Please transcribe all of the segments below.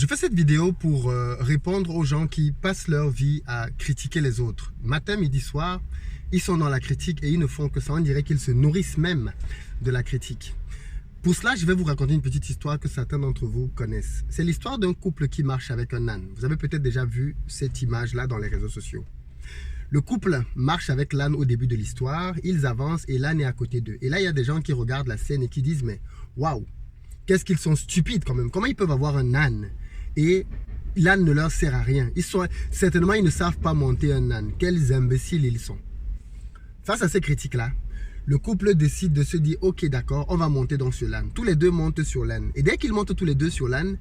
Je fais cette vidéo pour répondre aux gens qui passent leur vie à critiquer les autres. Matin, midi, soir, ils sont dans la critique et ils ne font que ça. On dirait qu'ils se nourrissent même de la critique. Pour cela, je vais vous raconter une petite histoire que certains d'entre vous connaissent. C'est l'histoire d'un couple qui marche avec un âne. Vous avez peut-être déjà vu cette image-là dans les réseaux sociaux. Le couple marche avec l'âne au début de l'histoire, ils avancent et l'âne est à côté d'eux. Et là, il y a des gens qui regardent la scène et qui disent « Mais waouh, qu'est-ce qu'ils sont stupides quand même. Comment ils peuvent avoir un âne et l'âne ne leur sert à rien. Certainement, ils ne savent pas monter un âne. Quels imbéciles ils sont. » Face à ces critiques-là, le couple décide de se dire « Ok, d'accord, on va monter dans ce l'âne. » Tous les deux montent sur l'âne. Et dès qu'ils montent tous les deux sur l'âne,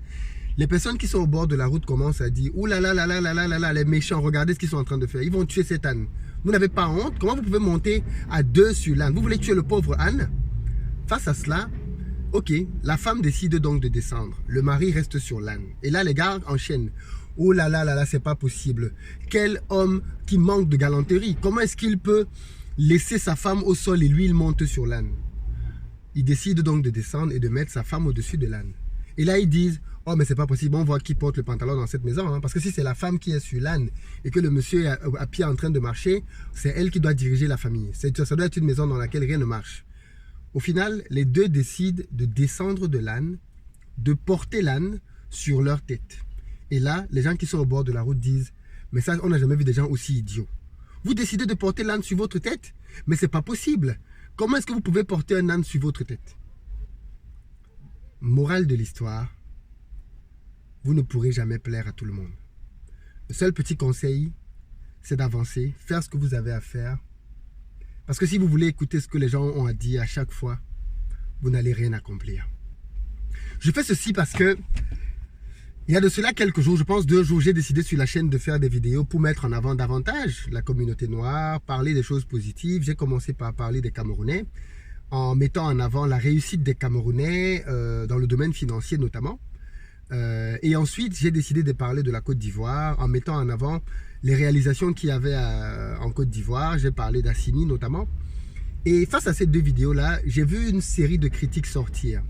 les personnes qui sont au bord de la route commencent à dire « Ouh là là là là là là là là, les méchants, regardez ce qu'ils sont en train de faire. Ils vont tuer cet âne. Vous n'avez pas honte? Comment vous pouvez monter à deux sur l'âne? Vous voulez tuer le pauvre âne ?» Face à cela, ok, la femme décide donc de descendre. Le mari reste sur l'âne. Et là, les gars enchaînent. Oh là là là là, c'est pas possible. Quel homme qui manque de galanterie. Comment est-ce qu'il peut laisser sa femme au sol et lui, il monte sur l'âne? Il décide donc de descendre et de mettre sa femme au-dessus de l'âne. Et là, ils disent, oh mais c'est pas possible, on voit qui porte le pantalon dans cette maison. Hein, parce que si c'est la femme qui est sur l'âne et que le monsieur est à pied en train de marcher, c'est elle qui doit diriger la famille. Ça doit être une maison dans laquelle rien ne marche. Au final, les deux décident de descendre de l'âne, de porter l'âne sur leur tête. Et là, les gens qui sont au bord de la route disent, mais ça, on n'a jamais vu des gens aussi idiots. Vous décidez de porter l'âne sur votre tête? Mais c'est pas possible. Comment est-ce que vous pouvez porter un âne sur votre tête? Morale de l'histoire, vous ne pourrez jamais plaire à tout le monde. Le seul petit conseil, c'est d'avancer, faire ce que vous avez à faire. Parce que si vous voulez écouter ce que les gens ont à dire à chaque fois, vous n'allez rien accomplir. Je fais ceci parce que il y a de cela quelques jours, je pense 2 jours, j'ai décidé sur la chaîne de faire des vidéos pour mettre en avant davantage la communauté noire, parler des choses positives. J'ai commencé par parler des Camerounais, en mettant en avant la réussite des Camerounais dans le domaine financier notamment. Et ensuite, j'ai décidé de parler de la Côte d'Ivoire en mettant en avant les réalisations qu'il y avait en Côte d'Ivoire. J'ai parlé d'Assimi notamment. Et face à ces 2 vidéos-là, j'ai vu une série de critiques sortir.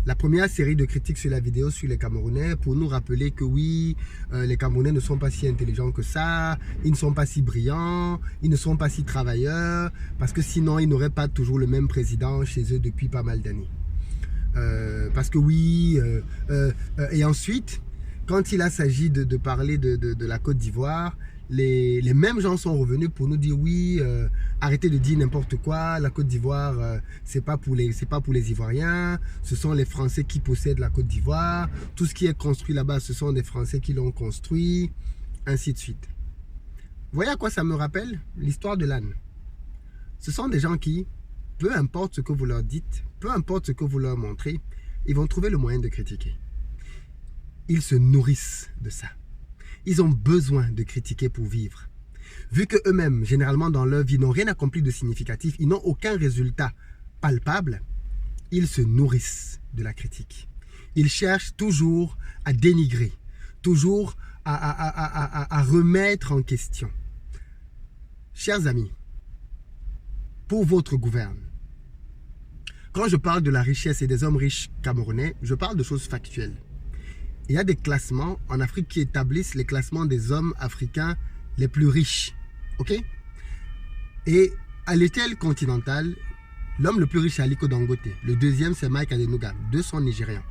La première série de critiques sur la vidéo sur les Camerounais pour nous rappeler que oui, les Camerounais ne sont pas si intelligents que ça, ils ne sont pas si brillants, ils ne sont pas si travailleurs, parce que sinon ils n'auraient pas toujours le même président chez eux depuis pas mal d'années. Parce que oui, et ensuite, quand il s'agit de parler de la Côte d'Ivoire, les mêmes gens sont revenus pour nous dire oui, arrêtez de dire n'importe quoi, la Côte d'Ivoire, c'est pas pour les Ivoiriens, ce sont les Français qui possèdent la Côte d'Ivoire, tout ce qui est construit là-bas, ce sont des Français qui l'ont construit, ainsi de suite. Vous voyez à quoi ça me rappelle? L'histoire de l'âne. Ce sont des gens qui, peu importe ce que vous leur dites, peu importe ce que vous leur montrez, ils vont trouver le moyen de critiquer. Ils se nourrissent de ça. Ils ont besoin de critiquer pour vivre. Vu qu'eux-mêmes, généralement dans leur vie, n'ont rien accompli de significatif, ils n'ont aucun résultat palpable, ils se nourrissent de la critique. Ils cherchent toujours à dénigrer, toujours à remettre en question. Chers amis, pour votre gouverne, quand je parle de la richesse et des hommes riches camerounais, je parle de choses factuelles. Il y a des classements en Afrique qui établissent les classements des hommes africains les plus riches. Ok? Et à l'échelle continentale, l'homme le plus riche est Aliko Dangote. Le deuxième, c'est Mike Adenuga. 2 sont nigérians.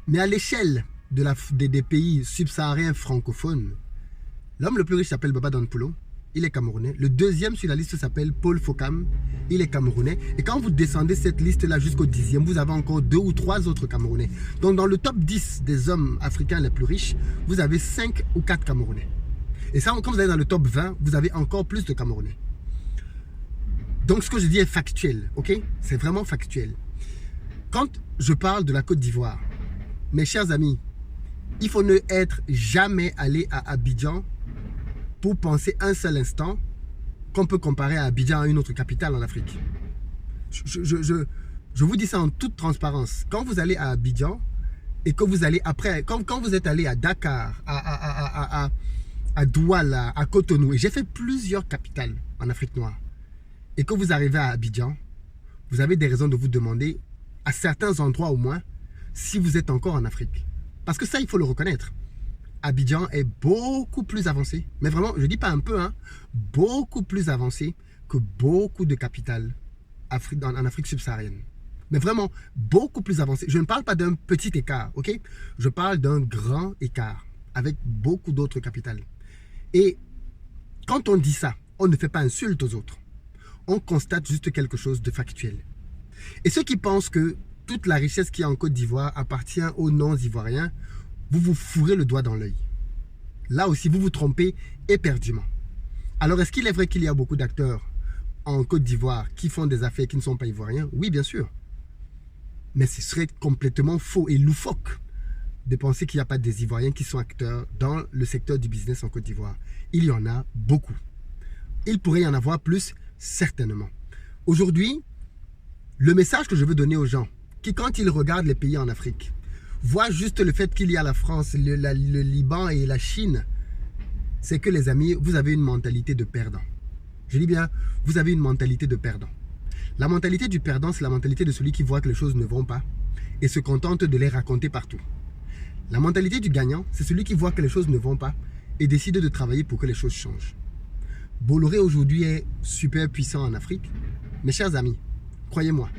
Mais à l'échelle des pays subsahariens francophones, l'homme le plus riche s'appelle Baba Danpulo. Il est camerounais. Le deuxième sur la liste s'appelle Paul Fokam. Il est camerounais. Et quand vous descendez cette liste-là jusqu'au 10e, vous avez encore 2 ou 3 autres camerounais. Donc dans le top 10 des hommes africains les plus riches, vous avez 5 ou 4 camerounais. Et ça, quand vous allez dans le top 20, vous avez encore plus de camerounais. Donc ce que je dis est factuel, ok? C'est vraiment factuel. Quand je parle de la Côte d'Ivoire, mes chers amis, il faut ne être jamais allé à Abidjan pour penser un seul instant qu'on peut comparer à Abidjan à une autre capitale en Afrique. Je vous dis ça en toute transparence. Quand vous allez à Abidjan et que vous allez après, quand vous êtes allé à Dakar, à Douala, à Cotonou, et j'ai fait plusieurs capitales en Afrique noire, et que vous arrivez à Abidjan, vous avez des raisons de vous demander, à certains endroits au moins, si vous êtes encore en Afrique. Parce que ça, il faut le reconnaître. Abidjan est beaucoup plus avancé, mais vraiment, je ne dis pas un peu, hein, beaucoup plus avancé que beaucoup de capitales en Afrique subsaharienne. Mais vraiment, beaucoup plus avancé. Je ne parle pas d'un petit écart, ok? Je parle d'un grand écart avec beaucoup d'autres capitales. Et quand on dit ça, on ne fait pas insulte aux autres. On constate juste quelque chose de factuel. Et ceux qui pensent que toute la richesse qui est en Côte d'Ivoire appartient aux non-ivoiriens, vous vous fourrez le doigt dans l'œil. Là aussi, vous vous trompez éperdument. Alors, est-ce qu'il est vrai qu'il y a beaucoup d'acteurs en Côte d'Ivoire qui font des affaires qui ne sont pas ivoiriens? Oui, bien sûr. Mais ce serait complètement faux et loufoque de penser qu'il n'y a pas des Ivoiriens qui sont acteurs dans le secteur du business en Côte d'Ivoire. Il y en a beaucoup. Il pourrait y en avoir plus, certainement. Aujourd'hui, le message que je veux donner aux gens, qui quand ils regardent les pays en Afrique, voient juste le fait qu'il y a la France, le Liban et la Chine, c'est que les amis, vous avez une mentalité de perdant. Je dis bien, vous avez une mentalité de perdant. La mentalité du perdant, c'est la mentalité de celui qui voit que les choses ne vont pas et se contente de les raconter partout. La mentalité du gagnant, c'est celui qui voit que les choses ne vont pas et décide de travailler pour que les choses changent. Bolloré aujourd'hui est super puissant en Afrique. Mes chers amis, croyez-moi,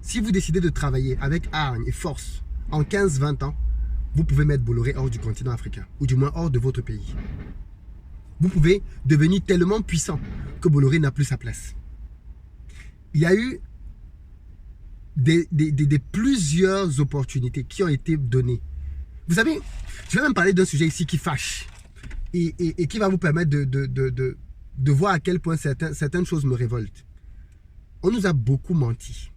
si vous décidez de travailler avec hargne et force en 15-20 ans, vous pouvez mettre Bolloré hors du continent africain, ou du moins hors de votre pays. Vous pouvez devenir tellement puissant que Bolloré n'a plus sa place. Il y a eu plusieurs opportunités qui ont été données. Vous savez, je vais même parler d'un sujet ici qui fâche et qui va vous permettre de voir à quel point certaines choses me révoltent. On nous a beaucoup menti.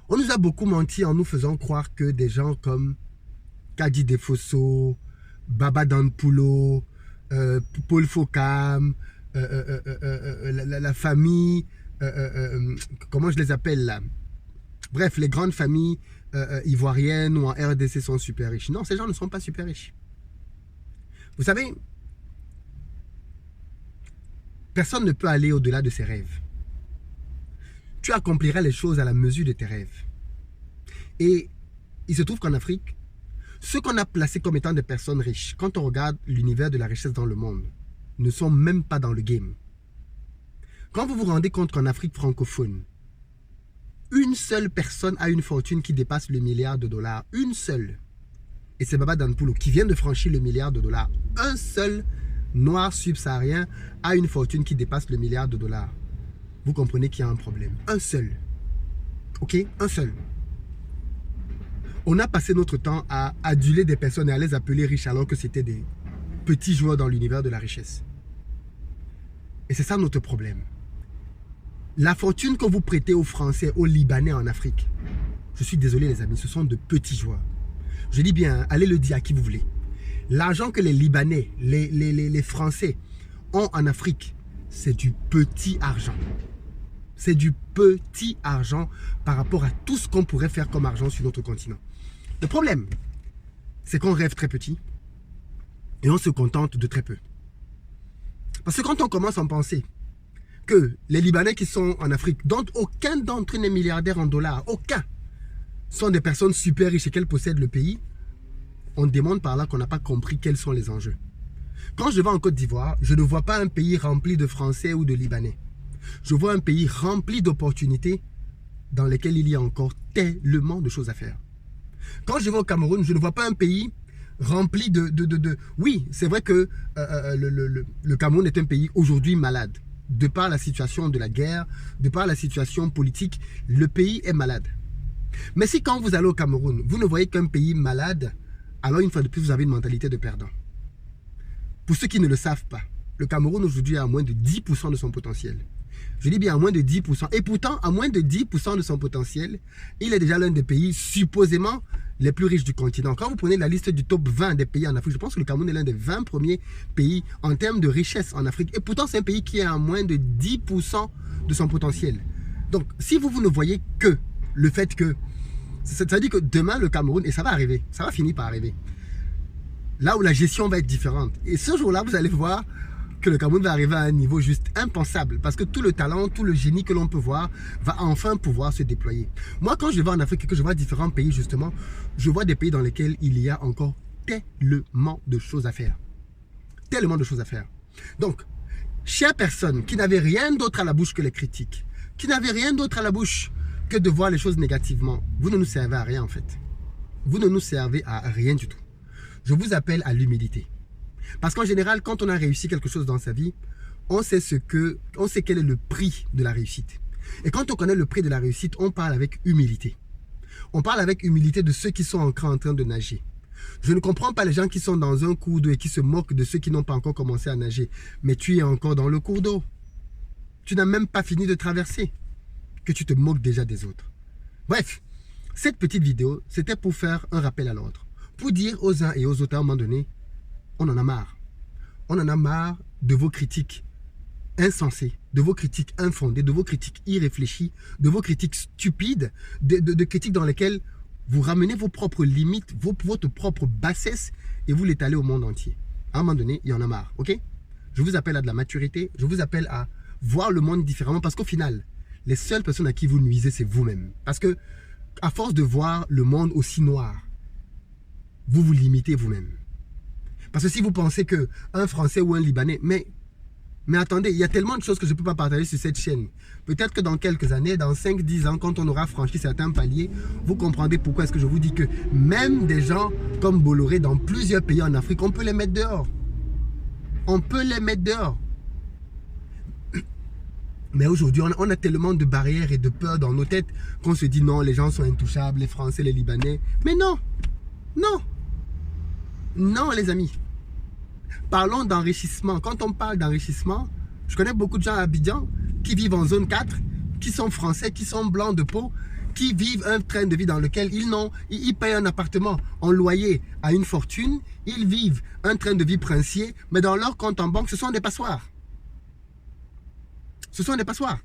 On nous a beaucoup menti en nous faisant croire que des gens comme Kadi Defosso, Baba Danpulo, Paul Fokam, la famille, comment je les appelle là? Bref, les grandes familles ivoiriennes ou en RDC sont super riches. Non, ces gens ne sont pas super riches. Vous savez, personne ne peut aller au-delà de ses rêves. Tu accompliras les choses à la mesure de tes rêves. Et il se trouve qu'en Afrique, ceux qu'on a placés comme étant des personnes riches, quand on regarde l'univers de la richesse dans le monde, ne sont même pas dans le game. Quand vous vous rendez compte qu'en Afrique francophone, une seule personne a une fortune qui dépasse le milliard de dollars, une seule, et c'est Baba Danpulo qui vient de franchir le milliard de dollars, un seul noir subsaharien a une fortune qui dépasse le milliard de dollars. Vous comprenez qu'il y a un problème. Un seul. Ok? Un seul. On a passé notre temps à aduler des personnes et à les appeler riches alors que c'était des petits joueurs dans l'univers de la richesse. Et c'est ça notre problème. La fortune que vous prêtez aux Français, aux Libanais en Afrique, je suis désolé les amis, ce sont de petits joueurs. Je dis bien, allez le dire à qui vous voulez. L'argent que les Libanais, les Français ont en Afrique, c'est du petit argent. C'est du petit argent par rapport à tout ce qu'on pourrait faire comme argent sur notre continent. Le problème, c'est qu'on rêve très petit et on se contente de très peu. Parce que quand on commence à en penser que les Libanais qui sont en Afrique, dont aucun d'entre eux n'est milliardaire en dollars, aucun, sont des personnes super riches et qu'elles possèdent le pays, on demande par là qu'on n'a pas compris quels sont les enjeux. Quand je vais en Côte d'Ivoire, je ne vois pas un pays rempli de Français ou de Libanais. Je vois un pays rempli d'opportunités dans lesquelles il y a encore tellement de choses à faire. Quand je vais au Cameroun, je ne vois pas un pays rempli de... Oui, c'est vrai que le Cameroun est un pays aujourd'hui malade. De par la situation de la guerre, de par la situation politique, le pays est malade. Mais si quand vous allez au Cameroun, vous ne voyez qu'un pays malade, alors une fois de plus, vous avez une mentalité de perdant. Pour ceux qui ne le savent pas, le Cameroun aujourd'hui a moins de 10% de son potentiel. Je dis bien à moins de 10%. Et pourtant, à moins de 10% de son potentiel, il est déjà l'un des pays supposément les plus riches du continent. Quand vous prenez la liste du top 20 des pays en Afrique, je pense que le Cameroun est l'un des 20 premiers pays en termes de richesse en Afrique. Et pourtant, c'est un pays qui est à moins de 10% de son potentiel. Donc, si vous ne voyez que le fait que... Ça veut dire que demain, le Cameroun, et ça va arriver, ça va finir par arriver, là où la gestion va être différente. Et ce jour-là, vous allez voir que le Cameroun va arriver à un niveau juste impensable parce que tout le talent, tout le génie que l'on peut voir va enfin pouvoir se déployer. Moi, quand je vais en Afrique et que je vois différents pays, justement, je vois des pays dans lesquels il y a encore tellement de choses à faire. Tellement de choses à faire. Donc, chère personne qui n'avait rien d'autre à la bouche que les critiques, qui n'avait rien d'autre à la bouche que de voir les choses négativement, vous ne nous servez à rien en fait. Vous ne nous servez à rien du tout. Je vous appelle à l'humilité. Parce qu'en général, quand on a réussi quelque chose dans sa vie, on sait quel est le prix de la réussite. Et quand on connaît le prix de la réussite, on parle avec humilité. On parle avec humilité de ceux qui sont encore en train de nager. Je ne comprends pas les gens qui sont dans un cours d'eau et qui se moquent de ceux qui n'ont pas encore commencé à nager. Mais tu es encore dans le cours d'eau. Tu n'as même pas fini de traverser, que tu te moques déjà des autres. Bref, cette petite vidéo, c'était pour faire un rappel à l'ordre. Pour dire aux uns et aux autres à un moment donné, on en a marre. On en a marre de vos critiques insensées, de vos critiques infondées, de vos critiques irréfléchies, de vos critiques stupides, de critiques dans lesquelles vous ramenez vos propres limites, votre propre bassesse et vous l'étalez au monde entier. À un moment donné, il y en a marre, ok? Je vous appelle à de la maturité, je vous appelle à voir le monde différemment parce qu'au final, les seules personnes à qui vous nuisez, c'est vous-même. Parce que, à force de voir le monde aussi noir, vous vous limitez vous-même. Parce que si vous pensez qu'un Français ou un Libanais, mais attendez, il y a tellement de choses que je ne peux pas partager sur cette chaîne. Peut-être que dans quelques années, dans 5-10 ans, quand on aura franchi certains paliers, vous comprendrez pourquoi est-ce que je vous dis que même des gens comme Bolloré dans plusieurs pays en Afrique, on peut les mettre dehors. On peut les mettre dehors. Mais aujourd'hui, on a tellement de barrières et de peurs dans nos têtes qu'on se dit non, les gens sont intouchables, les Français, les Libanais. Mais non, non, non les amis. Parlons d'enrichissement. Quand on parle d'enrichissement, je connais beaucoup de gens à Abidjan qui vivent en zone 4, qui sont français, qui sont blancs de peau, qui vivent un train de vie dans lequel ils payent un appartement en loyer à une fortune, ils vivent un train de vie princier, mais dans leur compte en banque, ce sont des passoires. Ce sont des passoires.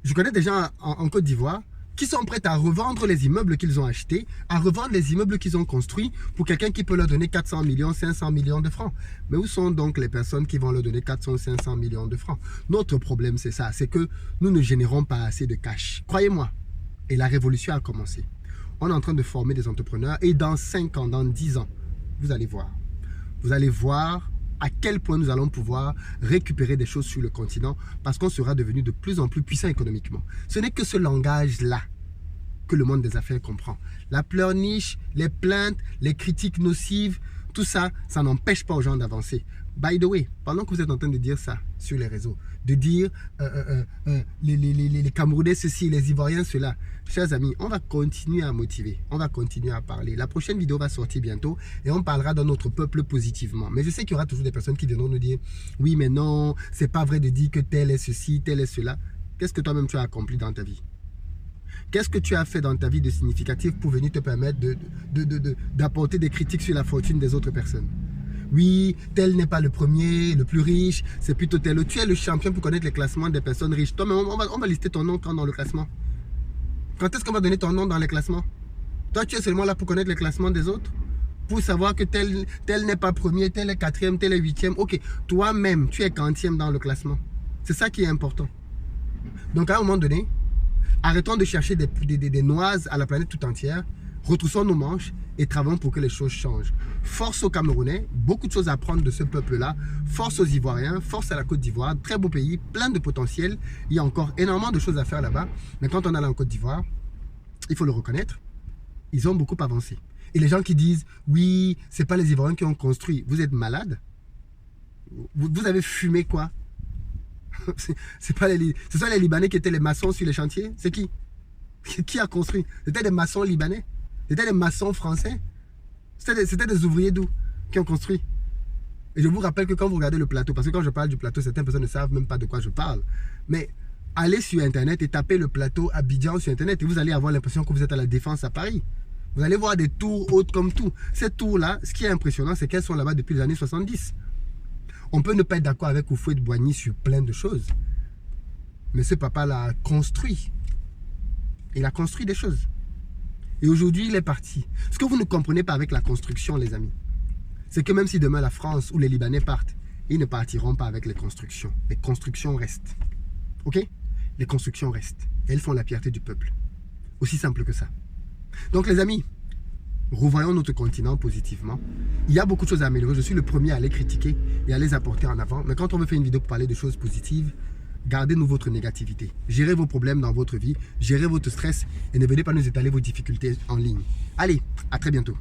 Je connais des gens en Côte d'Ivoire qui sont prêts à revendre les immeubles qu'ils ont achetés, à revendre les immeubles qu'ils ont construits pour quelqu'un qui peut leur donner 400 millions, 500 millions de francs. Mais où sont donc les personnes qui vont leur donner 400, 500 millions de francs? Notre problème, c'est ça, c'est que nous ne générons pas assez de cash. Croyez-moi. Et la révolution a commencé. On est en train de former des entrepreneurs et dans 5 ans, dans 10 ans, vous allez voir. Vous allez voir à quel point nous allons pouvoir récupérer des choses sur le continent parce qu'on sera devenu de plus en plus puissant économiquement. Ce n'est que ce langage-là que le monde des affaires comprend. La pleurniche, les plaintes, les critiques nocives, tout ça, ça n'empêche pas aux gens d'avancer. By the way, pendant que vous êtes en train de dire ça sur les réseaux, de dire les Camerounais ceci, les Ivoiriens cela, chers amis, on va continuer à motiver, on va continuer à parler. La prochaine vidéo va sortir bientôt et on parlera de notre peuple positivement. Mais je sais qu'il y aura toujours des personnes qui viendront nous dire oui mais non, c'est pas vrai de dire que tel est ceci, tel est cela. Qu'est-ce que toi-même tu as accompli dans ta vie? Qu'est-ce que tu as fait dans ta vie de significatif pour venir te permettre d'apporter des critiques sur la fortune des autres personnes? Oui, tel n'est pas le premier, le plus riche, c'est plutôt tel. Tu es le champion pour connaître les classements des personnes riches. Toi, mais on va lister ton nom quand dans le classement. Quand est-ce qu'on va donner ton nom dans les classements? Toi, tu es seulement là pour connaître les classements des autres? Pour savoir que tel n'est pas premier, tel est quatrième, tel est huitième. Ok, toi-même, tu es quantième dans le classement. C'est ça qui est important. Donc, à un moment donné, arrêtons de chercher des noises à la planète tout entière. Retroussons nos manches et travaillons pour que les choses changent. Force aux Camerounais, beaucoup de choses à apprendre de ce peuple-là. Force aux Ivoiriens, force à la Côte d'Ivoire. Très beau pays, plein de potentiel. Il y a encore énormément de choses à faire là-bas. Mais quand on est en Côte d'Ivoire, il faut le reconnaître, ils ont beaucoup avancé. Et les gens qui disent, oui, ce n'est pas les Ivoiriens qui ont construit. Vous êtes malades? Vous avez fumé quoi? Ce sont les Libanais qui étaient les maçons sur les chantiers? C'est qui? Qui a construit? C'était des maçons libanais? C'était des maçons français? C'était des ouvriers d'où qui ont construit? Et je vous rappelle que quand vous regardez le plateau, parce que quand je parle du plateau, certaines personnes ne savent même pas de quoi je parle. Mais allez sur Internet et tapez le plateau Abidjan sur Internet et vous allez avoir l'impression que vous êtes à la Défense à Paris. Vous allez voir des tours hautes comme tout. Ces tours-là, ce qui est impressionnant, c'est qu'elles sont là-bas depuis les années 70. On peut ne pas être d'accord avec Houphouët-Boigny sur plein de choses. Mais ce papa-là a construit. Il a construit des choses. Et aujourd'hui, il est parti. Ce que vous ne comprenez pas avec la construction, les amis, c'est que même si demain la France ou les Libanais partent, ils ne partiront pas avec les constructions. Les constructions restent. Ok? Les constructions restent. Et elles font la fierté du peuple. Aussi simple que ça. Donc les amis, Revoyons notre continent positivement. Il y a beaucoup de choses à améliorer. Je suis le premier à les critiquer et à les apporter en avant. Mais quand on veut faire une vidéo pour parler de choses positives, gardez-nous votre négativité. Gérez vos problèmes dans votre vie, gérez votre stress et ne venez pas nous étaler vos difficultés en ligne. Allez, à très bientôt.